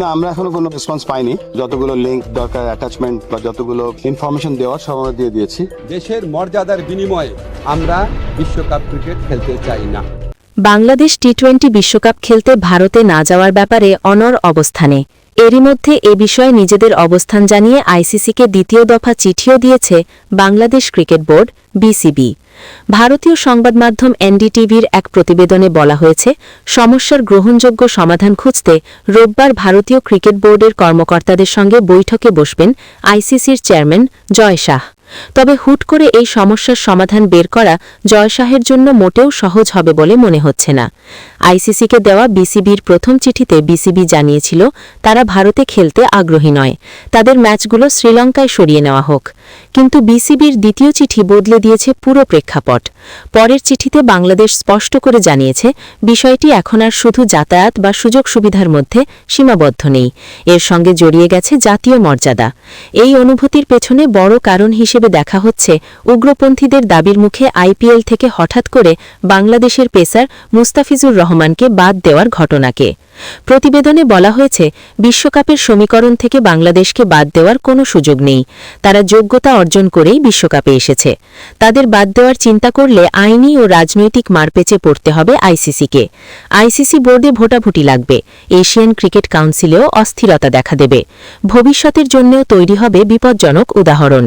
না, আমরা এখনো কোনো রেসপন্স পাইনি। যতগুলো লিংক দরকার, অ্যাটাচমেন্ট বা যতগুলো ইনফরমেশন দেওয়ার সব আমরা দিয়ে দিয়েছি। দেশের মর্যাদার বিনিময়ে আমরা বিশ্বকাপ ক্রিকেট খেলতে চাই না। বাংলাদেশ টি-20 বিশ্বকাপ খেলতে ভারতে না যাওয়ার ব্যাপারে অনড় অবস্থানে। এরই মধ্যে এ বিষয়ে নিজেদের অবস্থান জানিয়ে আইসিসিকে দ্বিতীয় দফা চিঠিও দিয়েছে বাংলাদেশ ক্রিকেট বোর্ড বিসিবি। ভারতীয় সংবাদ মাধ্যম এনডিটিভির এক প্রতিবেদনে বলা হয়েছে, সমস্যার গ্রহণযোগ্য সমাধান খুঁজতে রোববার ভারতীয় ক্রিকেট বোর্ডের কর্মকর্তাদের সঙ্গে বৈঠকে বসবেন আইসিসির চেয়ারম্যান জয় শাহ। তবে হুট করে এই সমস্যার সমাধান বের করা জয় শাহের জন্য মোটেও সহজ হবে বলে মনে হচ্ছে না। আইসিসিকে দেওয়া বিসিবির প্রথম চিঠিতে বিসিবি জানিয়েছিল তারা ভারতে খেলতে আগ্রহী নয়, তাদের ম্যাচগুলো শ্রীলঙ্কায় সরিয়ে নেওয়া হোক। কিন্তু বিসিবির দ্বিতীয় চিঠি বদলে দিয়েছে পুরো প্রেক্ষাপট। পরের চিঠিতে বাংলাদেশ স্পষ্ট করে জানিয়েছে বিষয়টি এখন আর শুধু যাতায়াত বা সুযোগ সুবিধার মধ্যে সীমাবদ্ধ নেই, এর সঙ্গে জড়িয়ে গেছে জাতীয় মর্যাদা। এই অনুভূতির পেছনে বড় কারণ হিসেবে দেখা হচ্ছে উগ্রপন্থীদের দাবির মুখে আইপিএল থেকে হঠাৎ করে বাংলাদেশের পেসার মুস্তাফিজুর রহমানকে বাদ দেওয়ার ঘটনাকে। প্রতিবেদনে বলা হয়েছে, বিশ্বকাপের সমীকরণ থেকে বাংলাদেশকে বাদ দেওয়ার কোনো সুযোগ নেই, তারা যোগ্যতা অর্জন করেই বিশ্বকাপে এসেছে। তাদের বাদ দেওয়ার চিন্তা করলে আইনি ও রাজনৈতিক মারপেচে পড়তে হবে আইসিসিকে। আইসিসি বোর্ডে ভোটাভুটি লাগবে, এশিয়ান ক্রিকেট কাউন্সিলেও অস্থিরতা দেখা দেবে, ভবিষ্যতের জন্যও তৈরি হবে বিপজ্জনক উদাহরণ।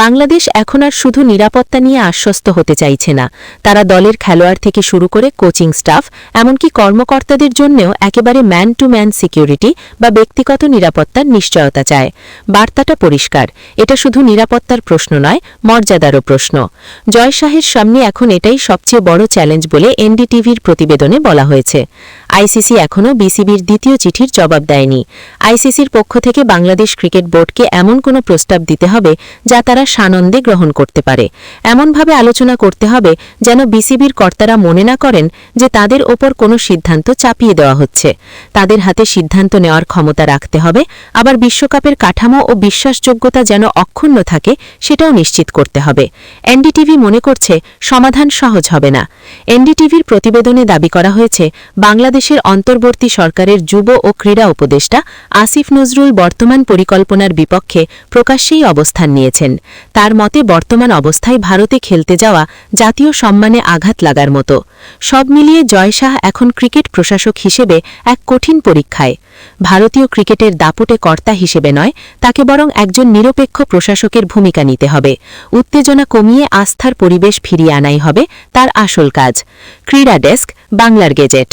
বাংলাদেশ এখন আর শুধু নিরাপত্তা নিয়ে আশ্বস্ত হতে চাইছে না, তারা দলের খেলোয়াড় থেকে শুরু করে কোচিং স্টাফ, এমনকি কর্মকর্তাদের জন্যও একেবারে ম্যান টু ম্যান সিকিউরিটি বা ব্যক্তিগত নিরাপত্তার নিশ্চয়তা চায়। বার্তাটা পরিষ্কার, এটা শুধু নিরাপত্তার প্রশ্ন নয়, মর্যাদারও প্রশ্ন। জয় শাহের সামনে এখন এটাই সবচেয়ে বড় চ্যালেঞ্জ বলে এনডিটিভির প্রতিবেদনে বলা হয়েছে। আইসিসি এখনও বিসিবির দ্বিতীয় চিঠির জবাব দেয়নি। আইসিসির পক্ষ থেকে বাংলাদেশ ক্রিকেট বোর্ডকে এমন কোনো প্রস্তাব দিতে হবে যা তারা সানন্দে গ্রহণ করতে পারে। এমনভাবে আলোচনা করতে হবে যেন বিসিবির কর্তারা মনে না করেন যে তাদের ওপর কোনো সিদ্ধান্ত চাপিয়ে দেওয়া হচ্ছে। তাদের হাতে সিদ্ধান্ত নেওয়ার ক্ষমতা রাখতে হবে, আবার বিশ্বকাপের কাঠামো ও বিশ্বাসযোগ্যতা যেন অক্ষুণ্ণ থাকে সেটাও নিশ্চিত করতে হবে। এনডিটিভি মনে করছে সমাধান সহজ হবে না। এনডিটিভির প্রতিবেদনে দাবি করা হয়েছে, বাংলাদেশের অন্তর্বর্তী সরকারের যুব ও ক্রীড়া উপদেষ্টা আসিফ নজরুল বর্তমান পরিকল্পনার বিপক্ষে প্রকাশ্যেই অবস্থান নিয়েছেন। তার মতে বর্তমান অবস্থায় ভারতে খেলতে যাওয়া জাতীয় সম্মানে আঘাত লাগার মতো। সব মিলিয়ে জয় শাহ এখন ক্রিকেট প্রশাসক হিসেবে এক কঠিন পরীক্ষায়। ভারতীয় ক্রিকেটের দাপুটে কর্তা হিসেবে নয়, তাকে বরং একজন নিরপেক্ষ প্রশাসকের ভূমিকা নিতে হবে। উত্তেজনা কমিয়ে আস্থার পরিবেশ ফিরিয়ে আনাই হবে তার আসল কাজ। ক্রীড়া ডেস্ক, বাংলার গেজেট।